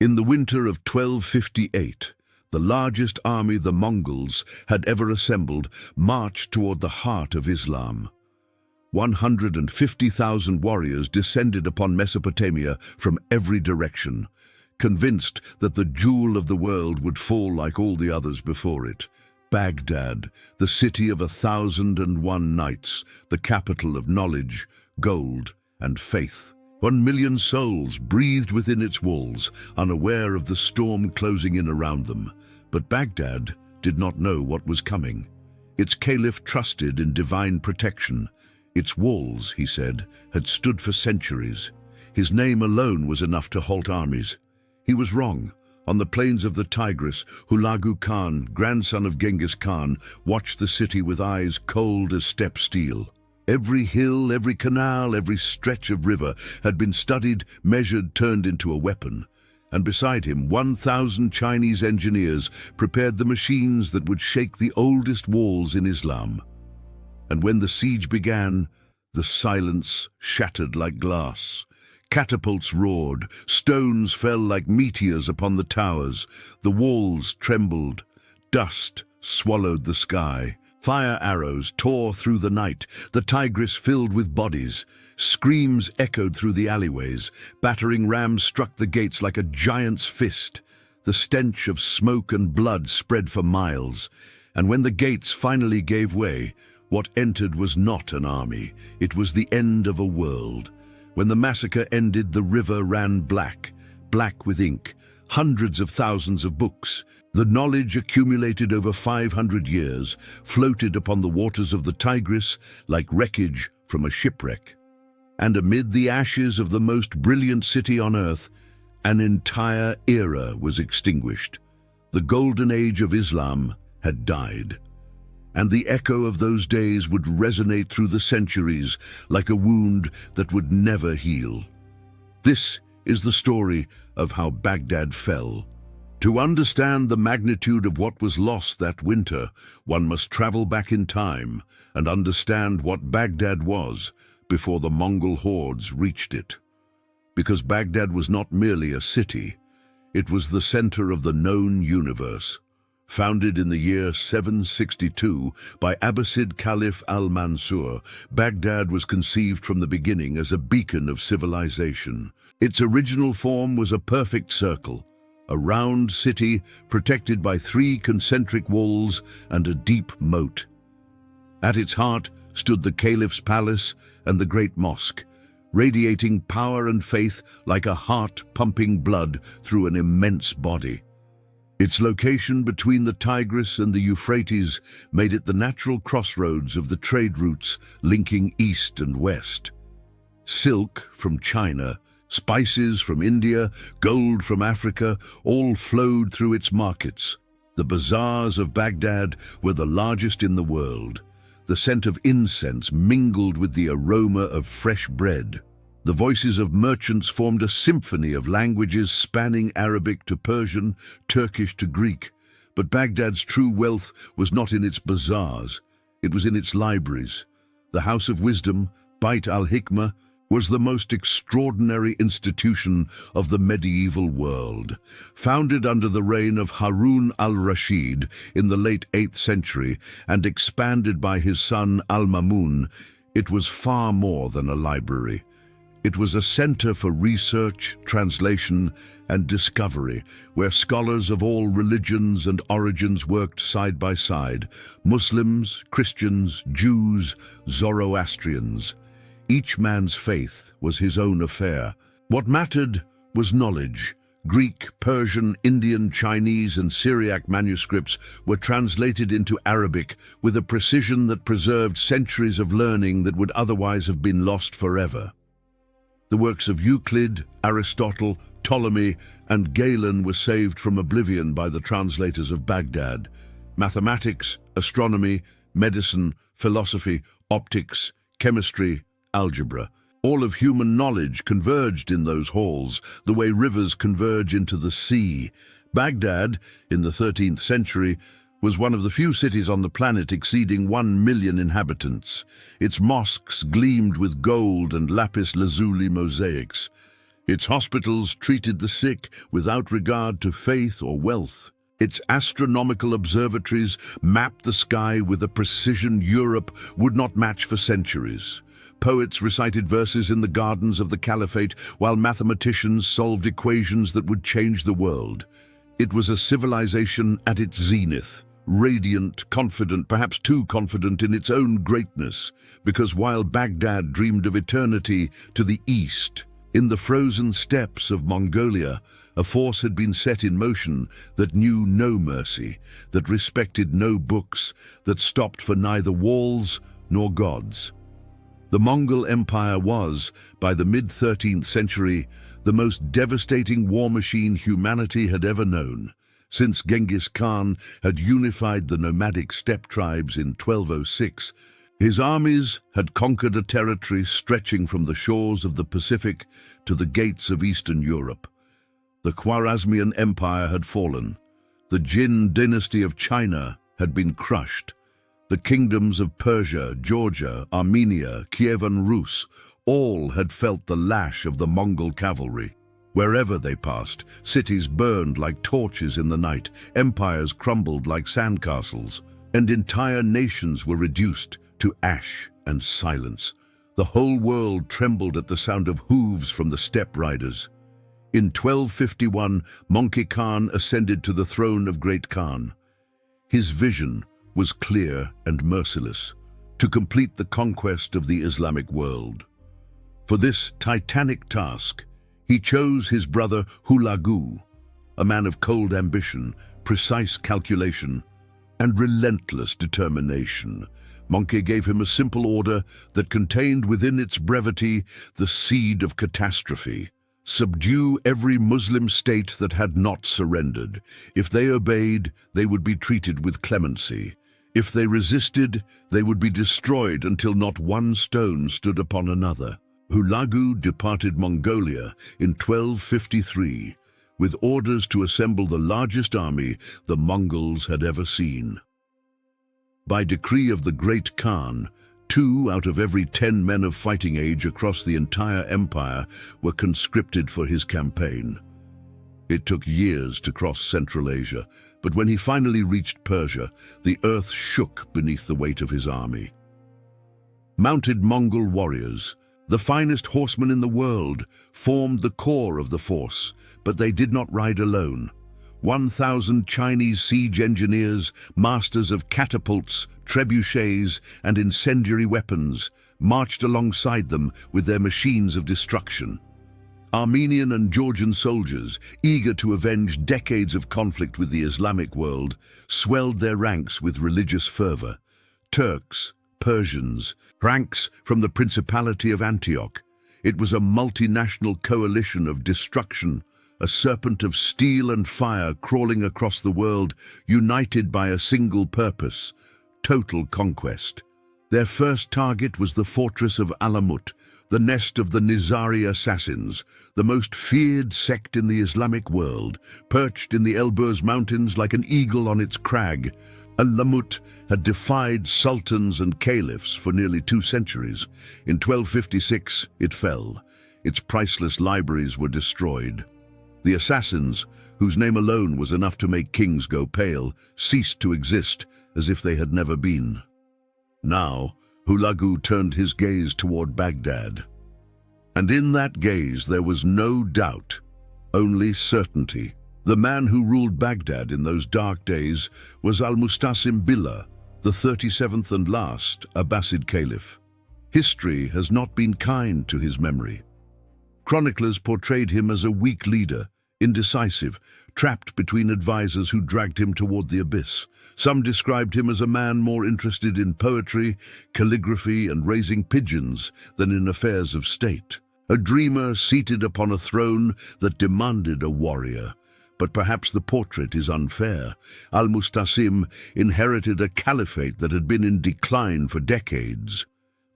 In the winter of 1258, the largest army the Mongols had ever assembled marched toward the heart of Islam. 150,000 warriors descended upon Mesopotamia from every direction, convinced that the jewel of the world would fall like all the others before it. Baghdad, the city of 1,001 nights, the capital of knowledge, gold, and faith. 1 million souls breathed within its walls, unaware of the storm closing in around them. But Baghdad did not know what was coming. Its caliph trusted in divine protection. Its walls, he said, had stood for centuries. His name alone was enough to halt armies. He was wrong. On the plains of the Tigris, Hulagu Khan, grandson of Genghis Khan, watched the city with eyes cold as steppe steel. Every hill, every canal, every stretch of river had been studied, measured, turned into a weapon. And beside him, 1,000 Chinese engineers prepared the machines that would shake the oldest walls in Islam. And when the siege began, the silence shattered like glass. Catapults roared, stones fell like meteors upon the towers, the walls trembled, dust swallowed the sky. Fire arrows tore through the night, the Tigris filled with bodies. Screams echoed through the alleyways. Battering rams struck the gates like a giant's fist. The stench of smoke and blood spread for miles. And when the gates finally gave way, what entered was not an army. It was the end of a world. When the massacre ended, the river ran black, black with ink. Hundreds of thousands of books, the knowledge accumulated over 500 years, floated upon the waters of the Tigris like wreckage from a shipwreck. And amid the ashes of the most brilliant city on earth, an entire era was extinguished. The golden age of Islam had died. And the echo of those days would resonate through the centuries like a wound that would never heal. This is the story of how Baghdad fell. To understand the magnitude of what was lost that winter, one must travel back in time and understand what Baghdad was before the Mongol hordes reached it. Because Baghdad was not merely a city, it was the center of the known universe. Founded in the year 762 by Abbasid Caliph al-Mansur, Baghdad was conceived from the beginning as a beacon of civilization. Its original form was a perfect circle, a round city protected by 3 concentric walls and a deep moat. At its heart stood the caliph's palace and the great mosque, radiating power and faith like a heart pumping blood through an immense body. Its location between the Tigris and the Euphrates made it the natural crossroads of the trade routes linking east and west. Silk from China, spices from India, gold from Africa, all flowed through its markets. The bazaars of Baghdad were the largest in the world. The scent of incense mingled with the aroma of fresh bread. The voices of merchants formed a symphony of languages spanning Arabic to Persian, Turkish to Greek. But Baghdad's true wealth was not in its bazaars, it was in its libraries. The House of Wisdom, Bait al-Hikmah, was the most extraordinary institution of the medieval world. Founded under the reign of Harun al-Rashid in the late 8th century and expanded by his son al-Mamun, it was far more than a library. It was a center for research, translation, and discovery, where scholars of all religions and origins worked side by side, Muslims, Christians, Jews, Zoroastrians. Each man's faith was his own affair. What mattered was knowledge. Greek, Persian, Indian, Chinese, and Syriac manuscripts were translated into Arabic with a precision that preserved centuries of learning that would otherwise have been lost forever. The works of Euclid, Aristotle, Ptolemy, and Galen were saved from oblivion by the translators of Baghdad. Mathematics, astronomy, medicine, philosophy, optics, chemistry, algebra. All of human knowledge converged in those halls, the way rivers converge into the sea. Baghdad, in the 13th century, was one of the few cities on the planet exceeding 1 million inhabitants. Its mosques gleamed with gold and lapis lazuli mosaics. Its hospitals treated the sick without regard to faith or wealth. Its astronomical observatories mapped the sky with a precision Europe would not match for centuries. Poets recited verses in the gardens of the caliphate, while mathematicians solved equations that would change the world. It was a civilization at its zenith, radiant, confident, perhaps too confident in its own greatness, because while Baghdad dreamed of eternity to the east, in the frozen steppes of Mongolia, a force had been set in motion that knew no mercy, that respected no books, that stopped for neither walls nor gods. The Mongol Empire was, by the mid-13th century, the most devastating war machine humanity had ever known. Since Genghis Khan had unified the nomadic steppe tribes in 1206, his armies had conquered a territory stretching from the shores of the Pacific to the gates of Eastern Europe. The Khwarezmian Empire had fallen. The Jin dynasty of China had been crushed. The kingdoms of Persia, Georgia, Armenia, Kievan Rus, all had felt the lash of the Mongol cavalry. Wherever they passed, cities burned like torches in the night, empires crumbled like sandcastles, and entire nations were reduced to ash and silence. The whole world trembled at the sound of hooves from the steppe riders. In 1251, Möngke Khan ascended to the throne of Great Khan. His vision was clear and merciless, to complete the conquest of the Islamic world. For this titanic task, he chose his brother Hulagu, a man of cold ambition, precise calculation, and relentless determination. Möngke gave him a simple order that contained within its brevity the seed of catastrophe. Subdue every Muslim state that had not surrendered. If they obeyed, they would be treated with clemency. If they resisted, they would be destroyed until not one stone stood upon another. Hulagu departed Mongolia in 1253 with orders to assemble the largest army the Mongols had ever seen. By decree of the Great Khan, 2 out of every 10 men of fighting age across the entire empire were conscripted for his campaign. It took years to cross Central Asia, but when he finally reached Persia, the earth shook beneath the weight of his army. Mounted Mongol warriors, the finest horsemen in the world, formed the core of the force, but they did not ride alone. 1,000 Chinese siege engineers, masters of catapults, trebuchets, and incendiary weapons, marched alongside them with their machines of destruction. Armenian and Georgian soldiers, eager to avenge decades of conflict with the Islamic world, swelled their ranks with religious fervor. Turks, Persians, Franks from the Principality of Antioch. It was a multinational coalition of destruction, a serpent of steel and fire crawling across the world, united by a single purpose: total conquest. Their first target was the fortress of Alamut, the nest of the Nizari assassins, the most feared sect in the Islamic world, perched in the Elburz Mountains like an eagle on its crag. Alamut had defied sultans and caliphs for nearly 2 centuries. In 1256, it fell. Its priceless libraries were destroyed. The assassins, whose name alone was enough to make kings go pale, ceased to exist as if they had never been. Now, Hulagu turned his gaze toward Baghdad. And in that gaze there was no doubt, only certainty. The man who ruled Baghdad in those dark days was Al-Mustasim Billah, the 37th and last Abbasid Caliph. History has not been kind to his memory. Chroniclers portrayed him as a weak leader, indecisive, trapped between advisors who dragged him toward the abyss. Some described him as a man more interested in poetry, calligraphy, and raising pigeons than in affairs of state. A dreamer seated upon a throne that demanded a warrior. But perhaps the portrait is unfair. Al-Mustasim inherited a caliphate that had been in decline for decades.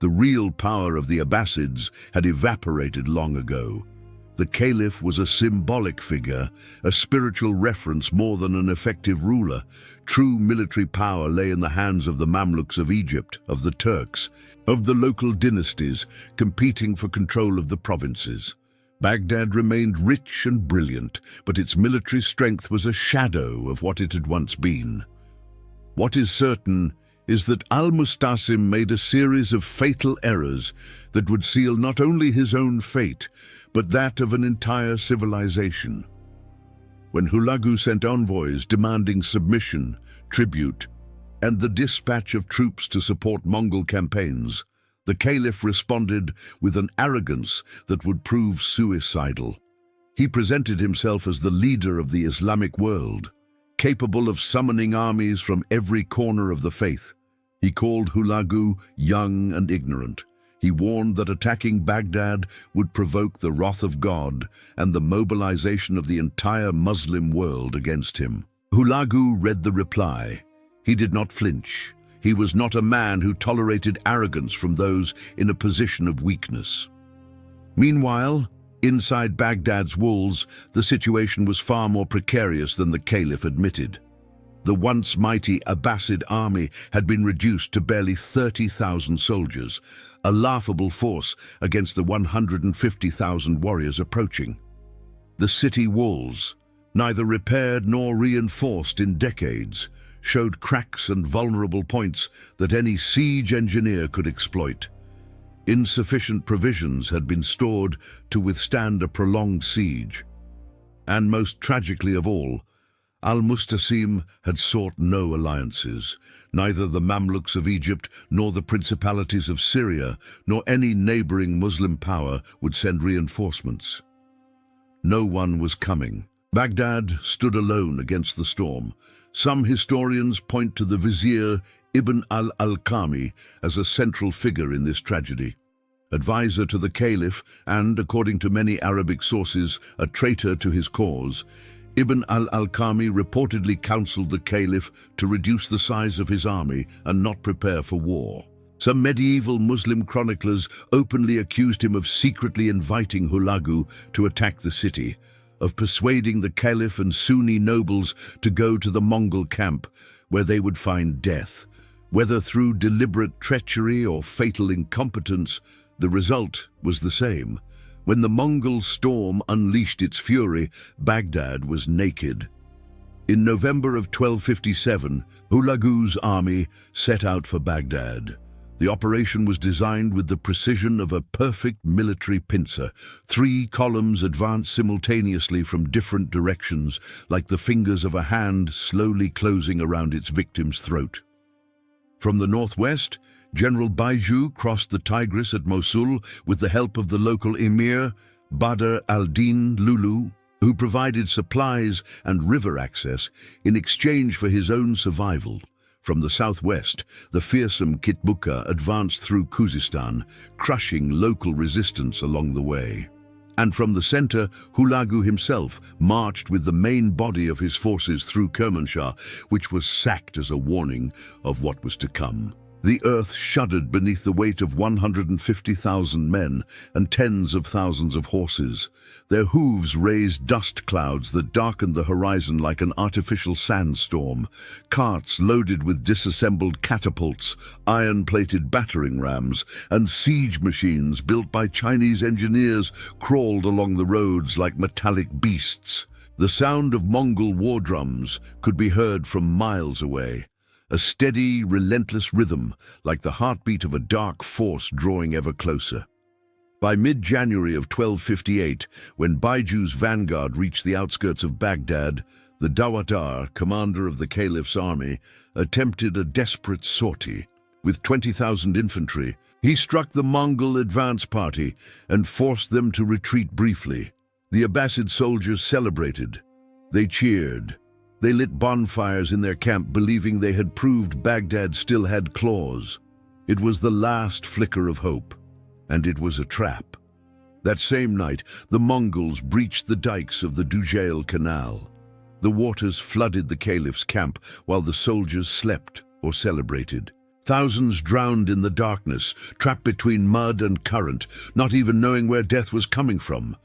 The real power of the Abbasids had evaporated long ago. The caliph was a symbolic figure, a spiritual reference more than an effective ruler. True military power lay in the hands of the Mamluks of Egypt, of the Turks, of the local dynasties competing for control of the provinces. Baghdad remained rich and brilliant, but its military strength was a shadow of what it had once been. What is certain is that al-Mustasim made a series of fatal errors that would seal not only his own fate, but that of an entire civilization. When Hulagu sent envoys demanding submission, tribute, and the dispatch of troops to support Mongol campaigns, the Caliph responded with an arrogance that would prove suicidal. He presented himself as the leader of the Islamic world, capable of summoning armies from every corner of the faith. He called Hulagu young and ignorant. He warned that attacking Baghdad would provoke the wrath of God and the mobilization of the entire Muslim world against him. Hulagu read the reply. He did not flinch. He was not a man who tolerated arrogance from those in a position of weakness. Meanwhile, inside Baghdad's walls, the situation was far more precarious than the Caliph admitted. The once mighty Abbasid army had been reduced to barely 30,000 soldiers, a laughable force against the 150,000 warriors approaching. The city walls, neither repaired nor reinforced in decades, showed cracks and vulnerable points that any siege engineer could exploit. Insufficient provisions had been stored to withstand a prolonged siege. And most tragically of all, al-Mustasim had sought no alliances. Neither the Mamluks of Egypt, nor the principalities of Syria, nor any neighboring Muslim power would send reinforcements. No one was coming. Baghdad stood alone against the storm. Some historians point to the vizier Ibn al-Alqami as a central figure in this tragedy. Advisor to the Caliph and, according to many Arabic sources, a traitor to his cause, Ibn al-Alqami reportedly counseled the Caliph to reduce the size of his army and not prepare for war. Some medieval Muslim chroniclers openly accused him of secretly inviting Hulagu to attack the city, of persuading the Caliph and Sunni nobles to go to the Mongol camp, where they would find death. Whether through deliberate treachery or fatal incompetence, the result was the same. When the Mongol storm unleashed its fury, Baghdad was naked. In November of 1257, Hulagu's army set out for Baghdad. The operation was designed with the precision of a perfect military pincer. 3 columns advanced simultaneously from different directions, like the fingers of a hand slowly closing around its victim's throat. From the northwest, General Baiju crossed the Tigris at Mosul with the help of the local emir, Badr al-Din Lulu, who provided supplies and river access in exchange for his own survival. From the southwest, the fearsome Kitbuka advanced through Khuzestan, crushing local resistance along the way. And from the center, Hulagu himself marched with the main body of his forces through Kermanshah, which was sacked as a warning of what was to come. The earth shuddered beneath the weight of 150,000 men and tens of thousands of horses. Their hooves raised dust clouds that darkened the horizon like an artificial sandstorm. Carts loaded with disassembled catapults, iron-plated battering rams, and siege machines built by Chinese engineers crawled along the roads like metallic beasts. The sound of Mongol war drums could be heard from miles away. A steady, relentless rhythm, like the heartbeat of a dark force drawing ever closer. By mid-January of 1258, when Baiju's vanguard reached the outskirts of Baghdad, the Dawadar, commander of the Caliph's army, attempted a desperate sortie. With 20,000 infantry, he struck the Mongol advance party and forced them to retreat briefly. The Abbasid soldiers celebrated. They cheered. They lit bonfires in their camp, believing they had proved Baghdad still had claws. It was the last flicker of hope, and it was a trap. That same night, the Mongols breached the dikes of the Dujail Canal. The waters flooded the Caliph's camp while the soldiers slept or celebrated. Thousands drowned in the darkness, trapped between mud and current, not even knowing where death was coming from.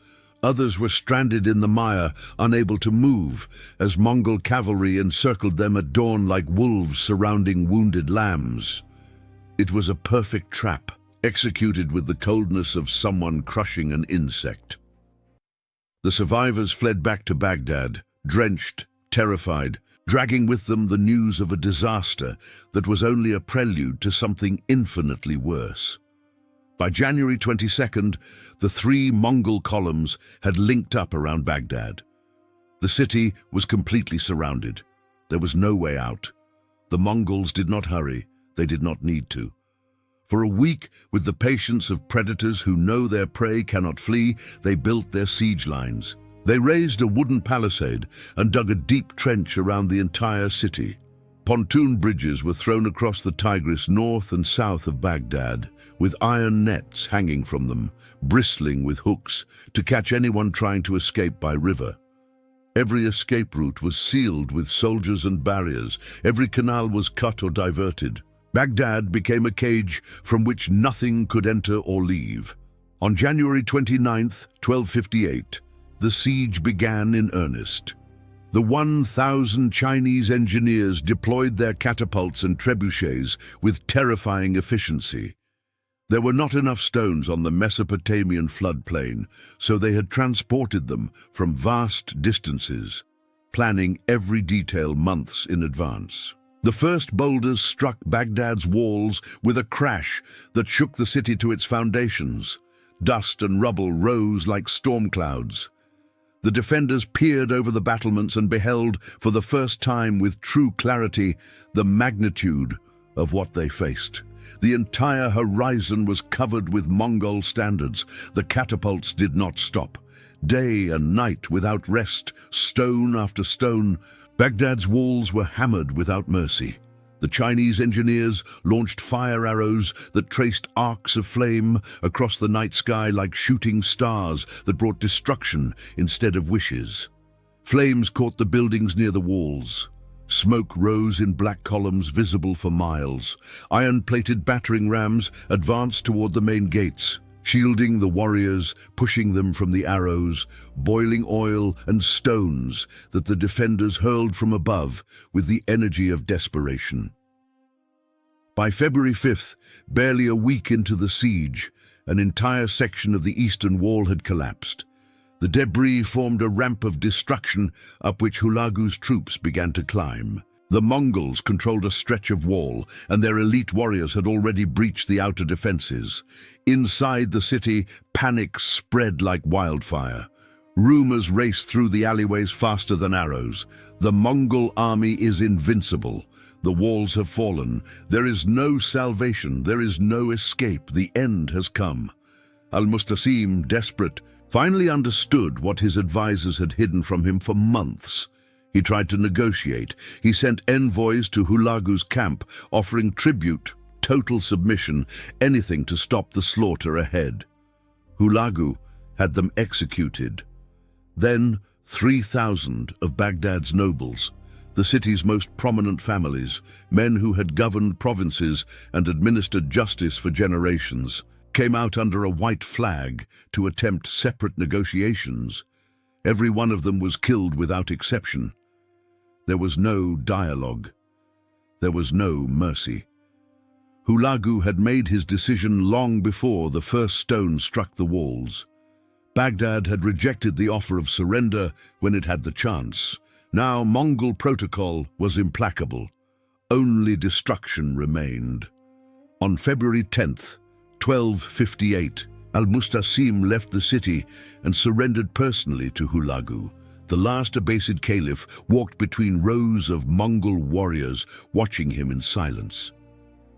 Others were stranded in the mire, unable to move, as Mongol cavalry encircled them at dawn like wolves surrounding wounded lambs. It was a perfect trap, executed with the coldness of someone crushing an insect. The survivors fled back to Baghdad, drenched, terrified, dragging with them the news of a disaster that was only a prelude to something infinitely worse. By January 22nd, the three Mongol columns had linked up around Baghdad. The city was completely surrounded. There was no way out. The Mongols did not hurry. They did not need to. For a week, with the patience of predators who know their prey cannot flee, they built their siege lines. They raised a wooden palisade and dug a deep trench around the entire city. Pontoon bridges were thrown across the Tigris north and south of Baghdad, with iron nets hanging from them, bristling with hooks, to catch anyone trying to escape by river. Every escape route was sealed with soldiers and barriers. Every canal was cut or diverted. Baghdad became a cage from which nothing could enter or leave. On January 29th, 1258, the siege began in earnest. The 1,000 Chinese engineers deployed their catapults and trebuchets with terrifying efficiency. There were not enough stones on the Mesopotamian floodplain, so they had transported them from vast distances, planning every detail months in advance. The first boulders struck Baghdad's walls with a crash that shook the city to its foundations. Dust and rubble rose like storm clouds. The defenders peered over the battlements and beheld, for the first time with true clarity, the magnitude of what they faced. The entire horizon was covered with Mongol standards. The catapults did not stop. Day and night without rest, stone after stone, Baghdad's walls were hammered without mercy. The Chinese engineers launched fire arrows that traced arcs of flame across the night sky like shooting stars that brought destruction instead of wishes. Flames caught the buildings near the walls. Smoke rose in black columns visible for miles. Iron-plated battering rams advanced toward the main gates, shielding the warriors, pushing them from the arrows, boiling oil and stones that the defenders hurled from above with the energy of desperation. By February 5th, barely a week into the siege, an entire section of the eastern wall had collapsed. The debris formed a ramp of destruction up which Hulagu's troops began to climb. The Mongols controlled a stretch of wall, and their elite warriors had already breached the outer defenses. Inside the city, panic spread like wildfire. Rumors raced through the alleyways faster than arrows. The Mongol army is invincible. The walls have fallen. There is no salvation. There is no escape. The end has come. Al-Mustasim, desperate, finally understood what his advisors had hidden from him for months. He tried to negotiate. He sent envoys to Hulagu's camp, offering tribute, total submission, anything to stop the slaughter ahead. Hulagu had them executed. Then 3,000 of Baghdad's nobles, the city's most prominent families, men who had governed provinces and administered justice for generations, came out under a white flag to attempt separate negotiations. Every one of them was killed without exception. There was no dialogue. There was no mercy. Hulagu had made his decision long before the first stone struck the walls. Baghdad had rejected the offer of surrender when it had the chance. Now Mongol protocol was implacable. Only destruction remained. On February 10th, 1258, Al-Mustasim left the city and surrendered personally to Hulagu. The last Abbasid caliph walked between rows of Mongol warriors, watching him in silence.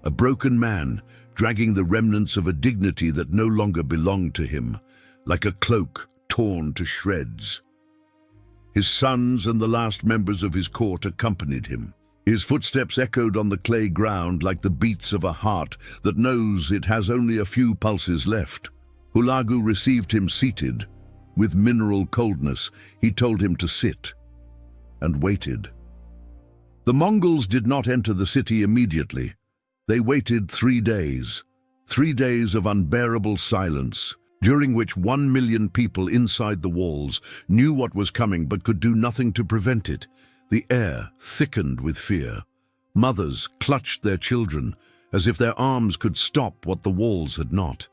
A broken man, dragging the remnants of a dignity that no longer belonged to him, like a cloak torn to shreds. His sons and the last members of his court accompanied him. His footsteps echoed on the clay ground like the beats of a heart that knows it has only a few pulses left. Hulagu received him seated. With mineral coldness, he told him to sit, and waited. The Mongols did not enter the city immediately. They waited 3 days, 3 days of unbearable silence, during which 1 million people inside the walls knew what was coming but could do nothing to prevent it. The air thickened with fear. Mothers clutched their children as if their arms could stop what the walls had not.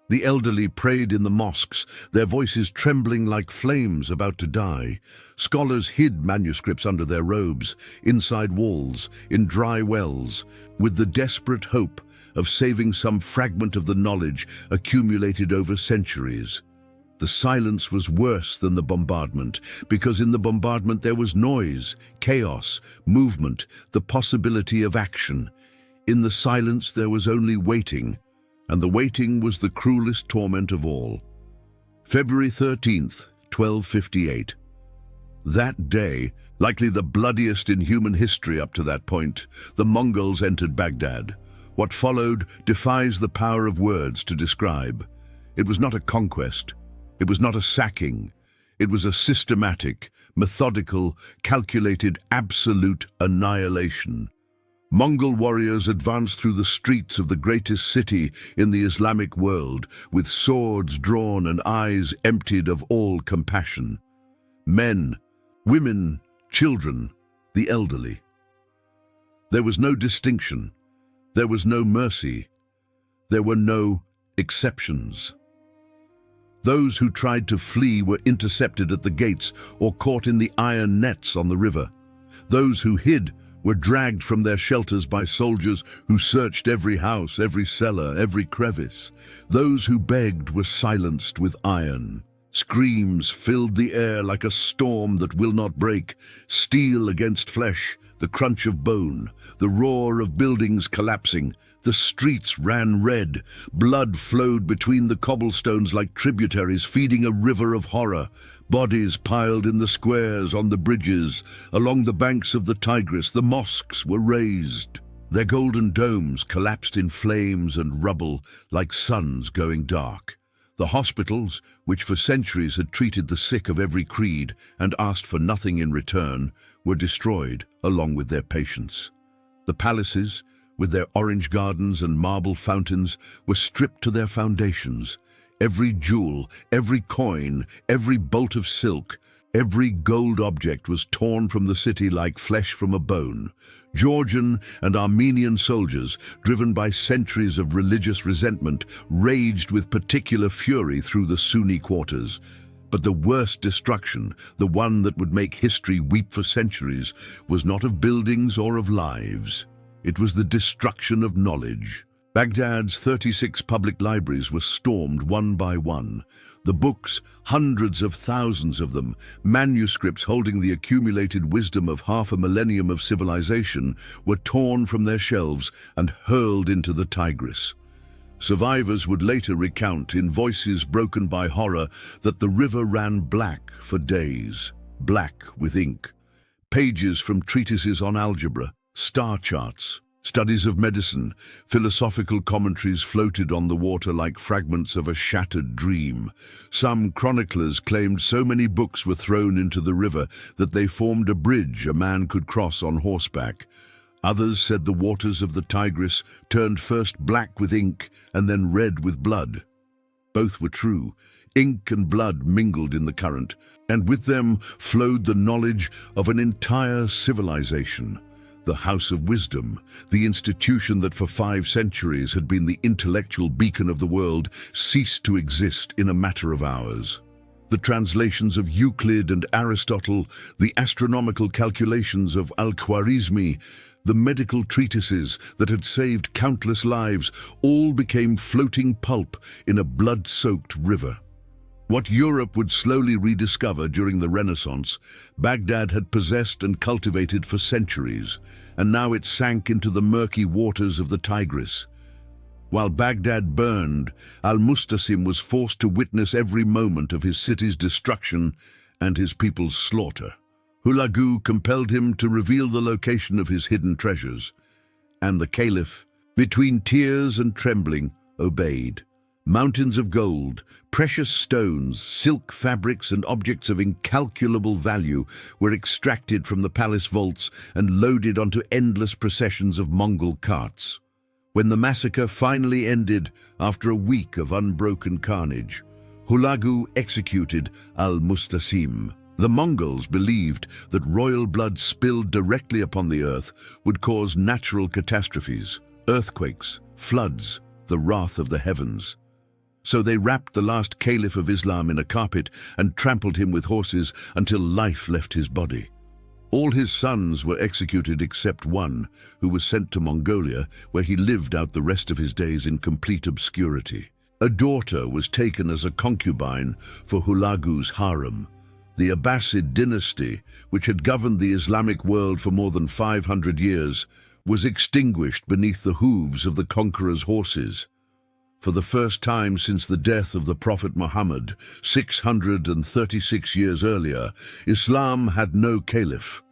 The elderly prayed in the mosques, their voices trembling like flames about to die. Scholars hid manuscripts under their robes, inside walls, in dry wells, with the desperate hope of saving some fragment of the knowledge accumulated over centuries. The silence was worse than the bombardment, because in the bombardment there was noise, chaos, movement, the possibility of action. In the silence there was only waiting, and the waiting was the cruelest torment of all. February 13th, 1258. That day, likely the bloodiest in human history up to that point, the Mongols entered Baghdad. What followed defies the power of words to describe. It was not a conquest. It was not a sacking. It was a systematic, methodical, calculated, absolute annihilation. Mongol warriors advanced through the streets of the greatest city in the Islamic world, with swords drawn and eyes emptied of all compassion. Men, women, children, the elderly. There was no distinction. There was no mercy. There were no exceptions. Those who tried to flee were intercepted at the gates or caught in the iron nets on the river. Those who hid were dragged from their shelters by soldiers who searched every house, every cellar, every crevice. Those who begged were silenced with iron. Screams filled the air like a storm that will not break, steel against flesh, the crunch of bone, the roar of buildings collapsing. The streets ran red. Blood flowed between the cobblestones like tributaries feeding a river of horror. Bodies piled in the squares, on the bridges, along the banks of the Tigris. The mosques were razed. Their golden domes collapsed in flames and rubble like suns going dark. The hospitals, which for centuries had treated the sick of every creed and asked for nothing in return, were destroyed along with their patients. The palaces, with their orange gardens and marble fountains, were stripped to their foundations. Every jewel, every coin, every bolt of silk, every gold object was torn from the city like flesh from a bone. Georgian and Armenian soldiers, driven by centuries of religious resentment, raged with particular fury through the Sunni quarters. But the worst destruction, the one that would make history weep for centuries, was not of buildings or of lives. It was the destruction of knowledge. Baghdad's 36 public libraries were stormed one by one. The books, hundreds of thousands of them, manuscripts holding the accumulated wisdom of half a millennium of civilization, were torn from their shelves and hurled into the Tigris. Survivors would later recount, in voices broken by horror, that the river ran black for days, black with ink. Pages from treatises on algebra, star charts, studies of medicine, philosophical commentaries floated on the water like fragments of a shattered dream. Some chroniclers claimed so many books were thrown into the river that they formed a bridge a man could cross on horseback. Others said the waters of the Tigris turned first black with ink and then red with blood. Both were true. Ink and blood mingled in the current, and with them flowed the knowledge of an entire civilization. The House of Wisdom, the institution that for 5 centuries had been the intellectual beacon of the world, ceased to exist in a matter of hours. The translations of Euclid and Aristotle, the astronomical calculations of Al-Khwarizmi, the medical treatises that had saved countless lives, all became floating pulp in a blood-soaked river. What Europe would slowly rediscover during the Renaissance, Baghdad had possessed and cultivated for centuries, and now it sank into the murky waters of the Tigris. While Baghdad burned, Al-Mustasim was forced to witness every moment of his city's destruction and his people's slaughter. Hulagu compelled him to reveal the location of his hidden treasures, and the Caliph, between tears and trembling, obeyed. Mountains of gold, precious stones, silk fabrics, and objects of incalculable value were extracted from the palace vaults and loaded onto endless processions of Mongol carts. When the massacre finally ended, after a week of unbroken carnage, Hulagu executed Al-Mustasim. The Mongols believed that royal blood spilled directly upon the earth would cause natural catastrophes, earthquakes, floods, the wrath of the heavens. So they wrapped the last caliph of Islam in a carpet and trampled him with horses until life left his body. All his sons were executed except one, who was sent to Mongolia, where he lived out the rest of his days in complete obscurity. A daughter was taken as a concubine for Hulagu's harem. The Abbasid dynasty, which had governed the Islamic world for more than 500 years, was extinguished beneath the hooves of the conqueror's horses. For the first time since the death of the Prophet Muhammad, 636 years earlier, Islam had no caliph.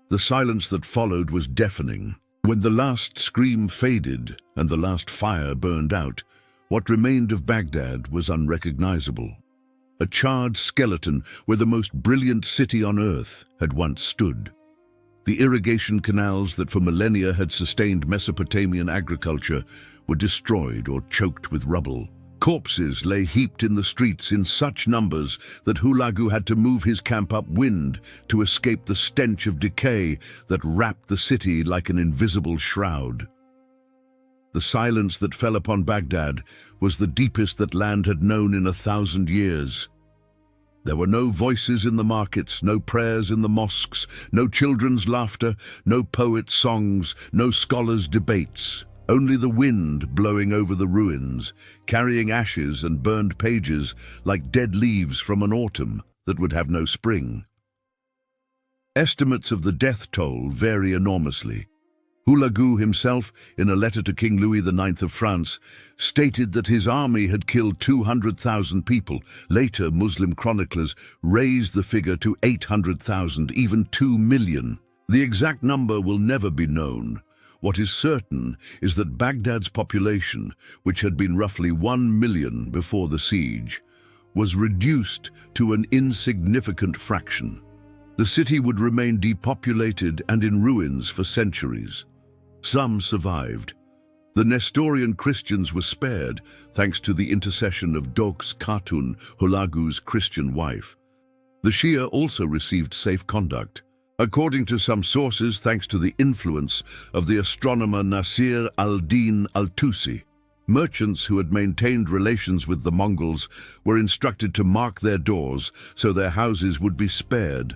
The silence that followed was deafening. When the last scream faded and the last fire burned out, what remained of Baghdad was unrecognizable. A charred skeleton where the most brilliant city on earth had once stood. The irrigation canals that for millennia had sustained Mesopotamian agriculture were destroyed or choked with rubble. Corpses lay heaped in the streets in such numbers that Hulagu had to move his camp upwind to escape the stench of decay that wrapped the city like an invisible shroud. The silence that fell upon Baghdad was the deepest that land had known in 1,000 years. There were no voices in the markets, no prayers in the mosques, no children's laughter, no poets' songs, no scholars' debates. Only the wind blowing over the ruins, carrying ashes and burned pages like dead leaves from an autumn that would have no spring. Estimates of the death toll vary enormously. Hulagu himself, in a letter to King Louis IX of France, stated that his army had killed 200,000 people. Later, Muslim chroniclers raised the figure to 800,000, even 2 million. The exact number will never be known. What is certain is that Baghdad's population, which had been roughly 1 million before the siege, was reduced to an insignificant fraction. The city would remain depopulated and in ruins for centuries. Some survived. The Nestorian Christians were spared thanks to the intercession of Doks Khatun, Hulagu's Christian wife. The Shia also received safe conduct. According to some sources, thanks to the influence of the astronomer Nasir al-Din al-Tusi. Merchants who had maintained relations with the Mongols were instructed to mark their doors so their houses would be spared.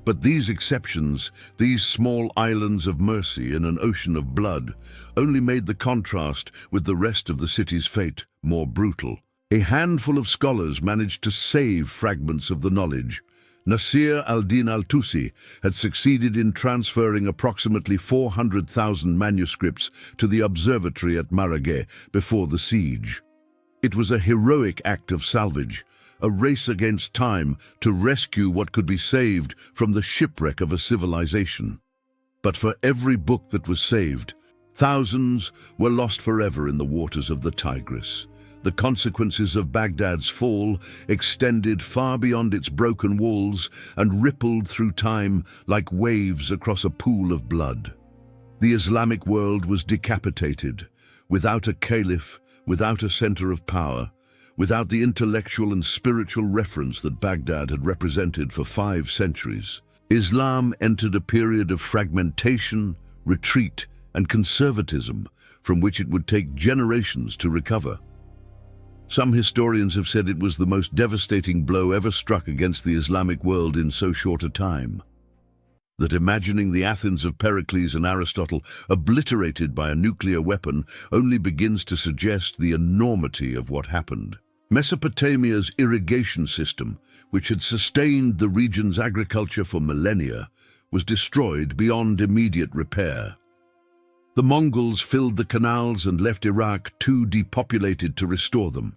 But these exceptions, these small islands of mercy in an ocean of blood, only made the contrast with the rest of the city's fate more brutal. A handful of scholars managed to save fragments of the knowledge. Nasir al-Din al-Tusi had succeeded in transferring approximately 400,000 manuscripts to the observatory at Marageh before the siege. It was a heroic act of salvage, a race against time to rescue what could be saved from the shipwreck of a civilization. But for every book that was saved, thousands were lost forever in the waters of the Tigris. The consequences of Baghdad's fall extended far beyond its broken walls and rippled through time like waves across a pool of blood. The Islamic world was decapitated, without a caliph, without a center of power, without the intellectual and spiritual reference that Baghdad had represented for 5 centuries. Islam entered a period of fragmentation, retreat, and conservatism from which it would take generations to recover. Some historians have said it was the most devastating blow ever struck against the Islamic world in so short a time. That imagining the Athens of Pericles and Aristotle obliterated by a nuclear weapon only begins to suggest the enormity of what happened. Mesopotamia's irrigation system, which had sustained the region's agriculture for millennia, was destroyed beyond immediate repair. The Mongols filled the canals and left Iraq too depopulated to restore them.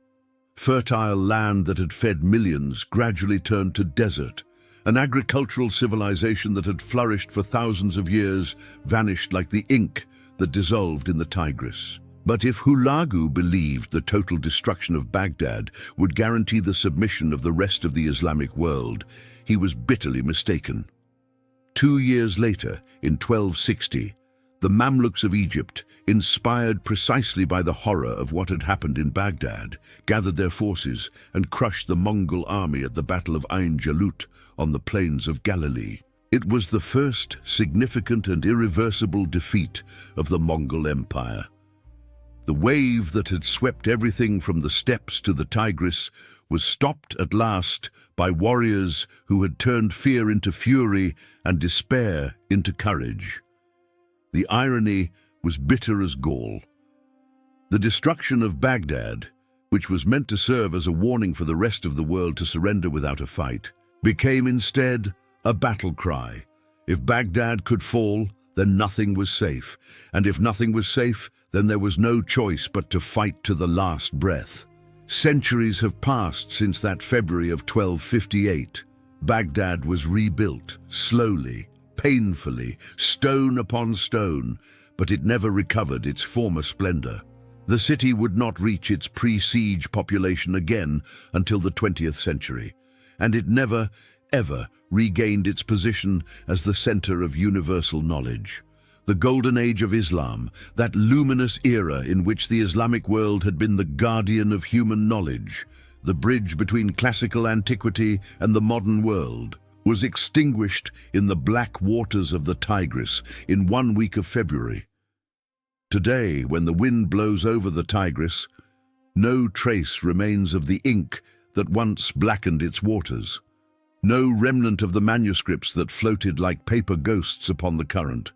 Fertile land that had fed millions gradually turned to desert. An agricultural civilization that had flourished for thousands of years vanished like the ink that dissolved in the Tigris. But if Hulagu believed the total destruction of Baghdad would guarantee the submission of the rest of the Islamic world, he was bitterly mistaken. 2 years later, in 1260, the Mamluks of Egypt, inspired precisely by the horror of what had happened in Baghdad, gathered their forces and crushed the Mongol army at the Battle of Ain Jalut on the plains of Galilee. It was the first significant and irreversible defeat of the Mongol Empire. The wave that had swept everything from the steppes to the Tigris was stopped at last by warriors who had turned fear into fury and despair into courage. The irony was bitter as gall. The destruction of Baghdad, which was meant to serve as a warning for the rest of the world to surrender without a fight, became instead a battle cry. If Baghdad could fall, then nothing was safe, and if nothing was safe, then there was no choice but to fight to the last breath. Centuries have passed since that February of 1258. Baghdad was rebuilt, slowly, painfully, stone upon stone, but it never recovered its former splendor. The city would not reach its pre-siege population again until the 20th century, and it never, ever regained its position as the center of universal knowledge. The golden age of Islam, that luminous era in which the Islamic world had been the guardian of human knowledge, the bridge between classical antiquity and the modern world, was extinguished in the black waters of the Tigris in 1 week of February. Today, when the wind blows over the Tigris, no trace remains of the ink that once blackened its waters, no remnant of the manuscripts that floated like paper ghosts upon the current.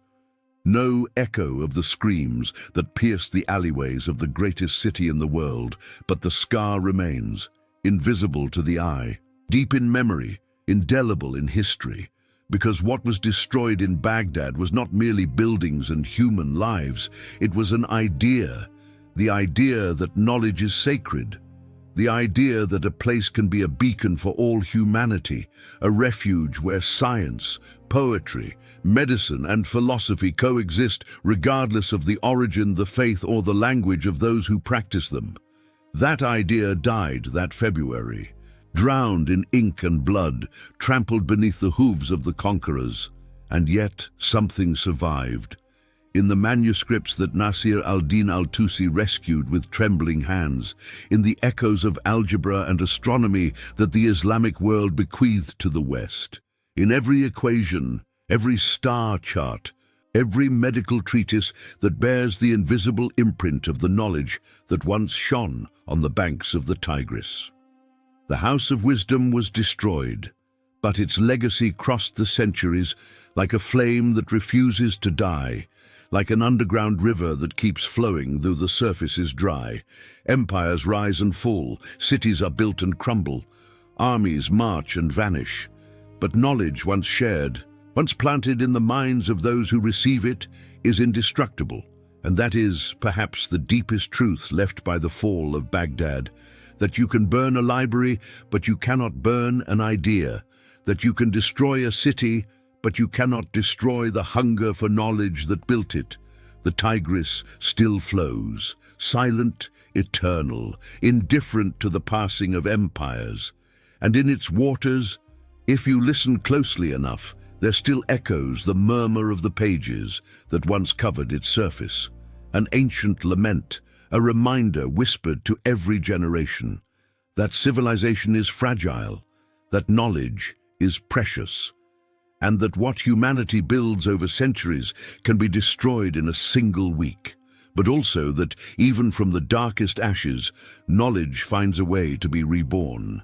No echo of the screams that pierced the alleyways of the greatest city in the world, but the scar remains, invisible to the eye, deep in memory, indelible in history, because what was destroyed in Baghdad was not merely buildings and human lives, it was an idea, the idea that knowledge is sacred, the idea that a place can be a beacon for all humanity, a refuge where science, poetry, medicine, and philosophy coexist regardless of the origin, the faith, or the language of those who practice them. That idea died that February, drowned in ink and blood, trampled beneath the hooves of the conquerors. And yet something survived. In the manuscripts that Nasir al-Din al-Tusi rescued with trembling hands, in the echoes of algebra and astronomy that the Islamic world bequeathed to the West, in every equation, every star chart, every medical treatise that bears the invisible imprint of the knowledge that once shone on the banks of the Tigris. The House of Wisdom was destroyed, but its legacy crossed the centuries like a flame that refuses to die, like an underground river that keeps flowing though the surface is dry. Empires rise and fall, cities are built and crumble, armies march and vanish. But knowledge once shared, once planted in the minds of those who receive it, is indestructible. And that is, perhaps, the deepest truth left by the fall of Baghdad, that you can burn a library, but you cannot burn an idea, that you can destroy a city, but you cannot destroy the hunger for knowledge that built it. The Tigris still flows, silent, eternal, indifferent to the passing of empires. And in its waters, if you listen closely enough, there still echoes the murmur of the pages that once covered its surface, an ancient lament, a reminder whispered to every generation that civilization is fragile, that knowledge is precious, and that what humanity builds over centuries can be destroyed in a single week, but also that even from the darkest ashes, knowledge finds a way to be reborn.